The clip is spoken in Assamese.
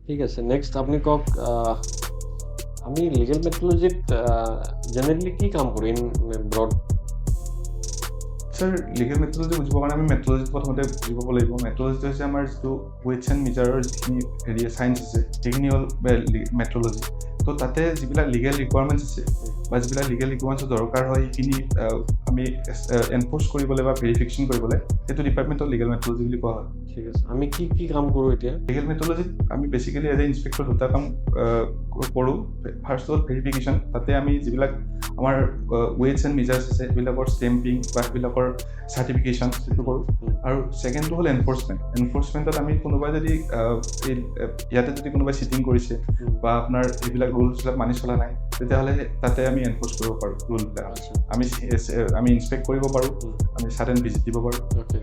ঠিক আছে, নেক্সট আপনি কওক, আমি লিগেল মেথডলজিত জেনেৰেলি কি কাম কৰোঁ in broad? Sir legal methodology বুজিবৰ কাৰণে আমি মেথডলজি প্ৰথমতে বুজি পাব লাগিব। মেথডলজি হৈছে আমাৰ যিটো ৱেইটছ এণ্ড মিজাৰৰ যিখিনি চায়েন্স আছে সেইখিনি হ'ল মেথডলজি। তো তাতে যিবিলাক লিগেল ৰিকুৱাৰমেণ্টছ আছে বা যিবিলাক লিগেল ৰিকুৱাৰমেণ্টছ দৰকাৰ হয় সেইখিনি আমি এনফৰ্চ কৰিবলৈ বা ভেৰিফিকেশ্যন কৰিবলৈ সেইটো ডিপাৰ্টমেণ্টক লিগেল মেথডলজি বুলি কোৱা হয়। ঠিক আছে, আমি কি কি কাম কৰোঁ এতিয়া? লিগেল মেথডলজিত আমি বেচিকেলি এজ এ ইনস্পেক্টৰ দুটা কাম কৰোঁ। ফাৰ্ষ্ট হ'ল ভেৰিফিকেশ্যন, তাতে আমি যিবিলাক আমাৰ ৱেইটছ এণ্ড মেজাৰ্ছ আছে সেইবিলাকৰ ষ্টেম্পিং বা সেইবিলাকৰ চাৰ্টিফিকেশ্যন সেইটো কৰোঁ। আৰু ছেকেণ্ডটো হ'ল এনফৰ্চমেণ্টত আমি কোনোবাই যদি ইয়াতে যদি কোনোবাই চিটিং কৰিছে বা আপোনাৰ এইবিলাক ৰুলছবিলাক মানি চলা নাই তেতিয়াহ'লে তাতে আমি এনফৰ্চ কৰিব পাৰোঁ ৰুলবিলাক। আমি ইনস্পেক্ট কৰিব পাৰোঁ, আমি ছাডেন ভিজিট দিব পাৰোঁ। অ'কে।